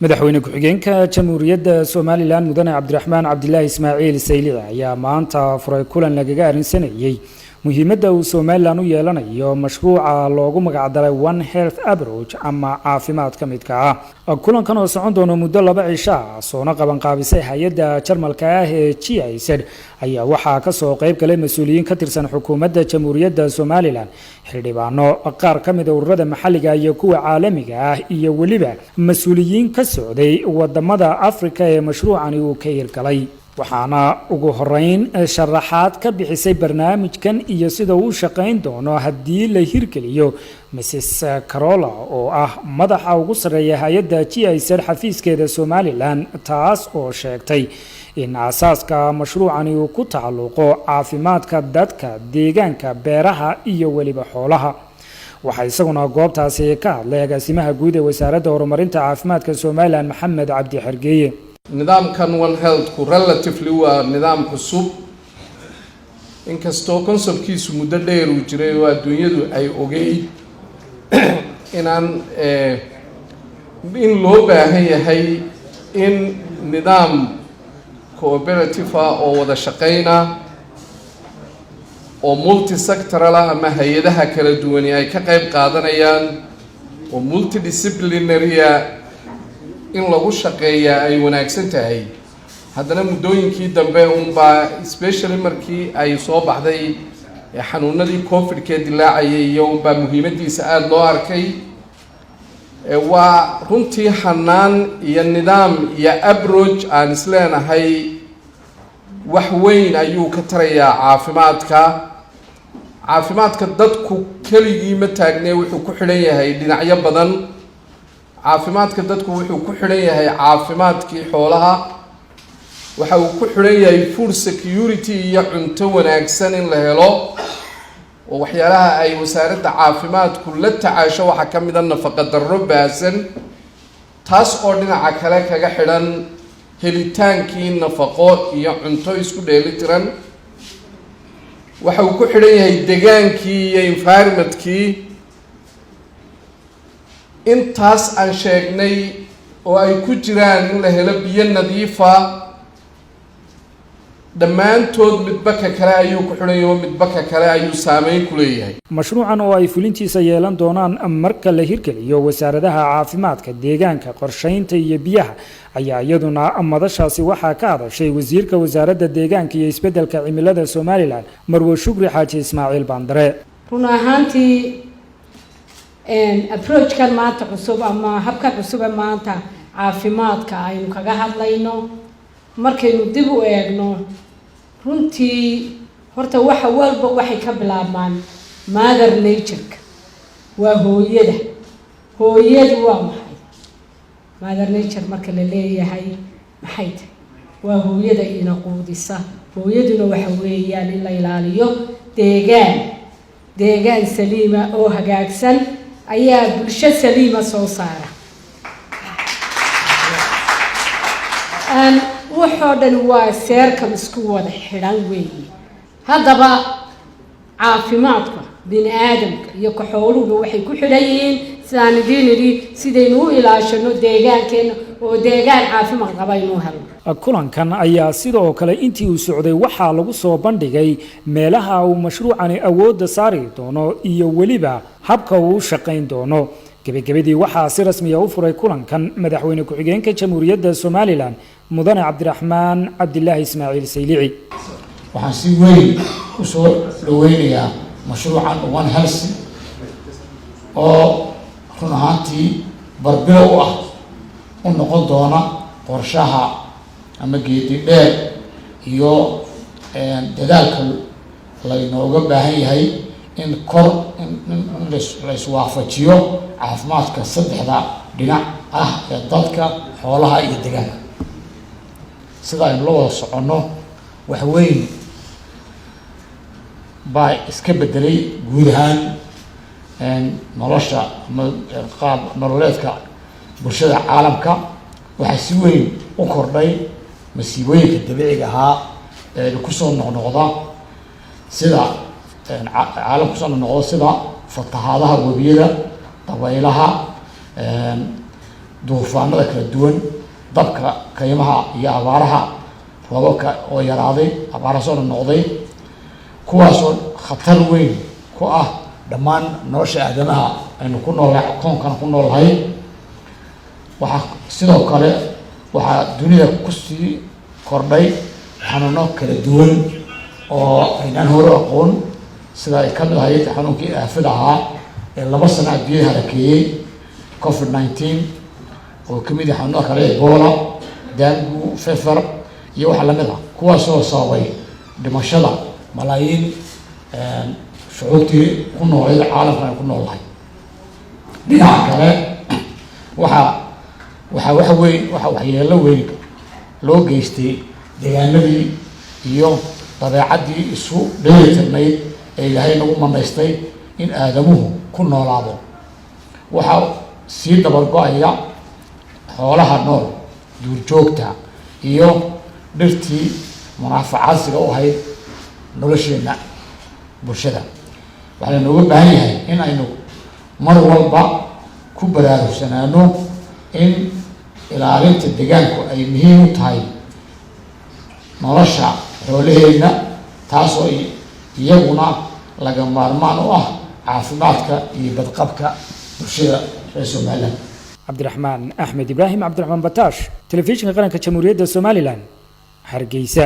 madaxweyne ku-xigeenka jamhuuriyadda Soomaaliland mudane Cabdiraxmaan Cabdilaahi Ismaaciil Saylici ayaa maanta furay kulan lagaga arinsanayay muhiimadda uu Soomaaliland u yeelanayo mashruuca loogu magac daray One Health Approach ama caafimaadka midka ah. Kulankan oo socon doona muddo 2 cisho ah soona qaban qaabisay hay'adda Jarmalka ah ee GIZ ayaa waxaa ka soo qayb galay mas'uuliyiin ka tirsan xukuumadda jamhuuriyadda Soomaaliland, xildhibaano qaar ka mid ah ururada maxalliga iyo kuwa caalamiga ah iyo waliba mas'uuliyiin ka socday wadamada Afrika ee mashruucani uu ka hirgalay. waxaana ugu horeyn sharaxaad ka bixisay barnaamijkan iyo sida uu shaqeyn doono haddii la hirgeliyo Mrs. Carola oo ah madaxa ugu sareeya hay'adda GIZ xafiiskeeda Soomaaliland, taas oo sheegtay in asaaska mashruucani uu ku tacalluqo caafimaadka dadka, deegaanka, beeraha iyo waliba xoolaha. waxaa isaguna goobtaasi ka hadlay agaasimaha guud ee wasaaradda horumarinta caafimaadka Soomaaliland Maxamed Cabdi Xergeeye. nidaamkan One Health ku relatively waa nidaam cusub, inkastoo conceptkiisu muddo dheer uu jiray oo adduunyadu ay ogeyd in loo baahan yahay in nidaam cooperative oo wada shaqeyna oo multi-sectoral ama hay'adaha kala duwan ay ka qayb qaadanayaan oo multidisciplinary in lagu shaqeeyaa ay wanaagsan tahay. haddana muddooyinkii dambe unbaa especially markii ay soo baxday xanuunadii COVID-ka dilaacayay iyo unbaa muhiimadiisa aada loo arkay. waa runtii hanaan iyo nidaam iyo approach aan isleenahay wax weyn ayuu ka tarayaa caafimaadka dadku keligii ma taagnee wuxuu ku xidhan yahay dhinacyo badan. caafimaadka dadku wuxuu ku xidhan yahay caafimaadkii xoolaha, waxa uu ku xidhan yahay food security iyo cunto wanaagsan in la helo, oo waxyaalaha ay wasaaradda caafimaadku la tacaasho waxaa ka mid ah nafaqa darro baahsan, taas oo dhinaca kale kaga xidhan helitaankii nafaqo iyo cunto isku dheelitiran. waxa uu ku xidhan yahay degaankii iyo environmentkii. intaas aan sheegnay oo ay ku jiraan in la helo biyo nadiifa, dhammaantood midba ka kale ayuu ku xidhan yahay, midba ka kale ayuu saameyn ku leeyahay. mashruucan oo ay fulintiisa yeelan doonaan marka la hirgeliyo wasaaradaha caafimaadka, deegaanka, qorsheynta iyo biyaha ayaa iyaduna madashaasi waxaa ka hadashay wasiirka wasaaradda deegaanka iyo isbeddelka cimilada Soomaaliland Marwo Shukri Xaaji Ismaaciil Bandare. run ahaantii approach kan maanta cusub ama habka cusub ee maanta caafimaadka aynu kaga hadlayno markaynu dib u eegno, runtii horta waxa walba waxay ka bilaabmaan mother nature. waa hooyadu waa maxay? mother nature marka la leeyahay maxay tahay? waa hooyada ina quudisa. hooyaduna waxa weeyaan in la ilaaliyo deegaan saliima oo hagaagsan ayaa bulsho saliima soo saara. waxoo dhan waa seerkan isku wada xidhan weeye. haddaba caafimaadka bini aadamka iyo xooluhu waxay ku xidhan yihiin sidaan idiin idhi sidaynu u ilaashano deegaankeena oo deegaan caafimaad qaba inuu helo. kulankan ayaa sidoo kale intii uu socday waxaa lagu soo bandhigay meelaha uu mashruucani awoodda saari doono iyo weliba habka uu shaqeyn doono. gabagabadii waxaa si rasmi ah u furay kulankan madaxweyne ku-xigeenka jamhuuriyadda Soomaaliland mudane Cabdiraxmaan Cabdilaahi Ismaaciil Saylici. waxaan si weyn u soo dhaweynayaa mashruucan One Health oo run ahaantii barbilow ah u noqon doona qorshaha ama geedi dheer iyo dadaalka laynooga baahan yahay in la iswaafajiyo caafimaadka saddexda dhinac ah ee dadka, xoolaha iyo deegaanka. sida aynu la wada soconno wax weyn baa iska bedelay guud ahaan nolosha ama qaab nololeedka bulshada caalamka. waxaa si weyn u kordhay masiibooyinka dabiiciga ahaa ee kusoo noqnoqda sida caalam kusoo noqnoqda sida fatahaadaha webiyada, dabaylaha, duufaanada kala duwan, dabka kaymaha iyo abaaraha, roobabka oo yaraaday, abaara soo noqday, kuwaasoo khatar weyn ku ah dhammaan nolosha aadamaha aynu ku noolahay, koonkana ku noolahay. waxaa sidoo kale waxaa dunida kusii kordhay xanuuno kala duwan oo aynaan hore aqoon, sida ay ka mid ahayd xanuunkii aafada ahaa ee 2 sano adduunyada halakeeyey COVID-19, oo ka mid ah xanuunada kale Ebola, dengue fever iyo waxa lamid ah, kuwaasoo sababay dhimashada malaayiin shucuurtii ku noolayd caalamka ay ku noolahay. dhinaca kale waxaa waxyeello weyn loo geystay deegaanadii iyo dabeecaddii isu dheelitirnayd ee ilaahay nagu manaystay in aadamuhu ku noolaado. waxaa sii dabargo-aya xoolaha nool, duurjoogta iyo dhirtii munaafacaadsiga u ahayd nolosheenna bulshada. waxaa lanooga baahan yahay in aynu mar walba ku baraarugsanaano in ilaalinta deegaanku ay muhiim u tahay nolosha xoolaheenna, taasoo iyaguna laga maarmaan u ah caafimaadka iyo badqabka bulshada reer Somaliland. cabdiraxmaan axmed ibraahim cabdiraxmaan bataash, telefishinka qaranka jamhuuriyadda Somaliland, Hargeysa.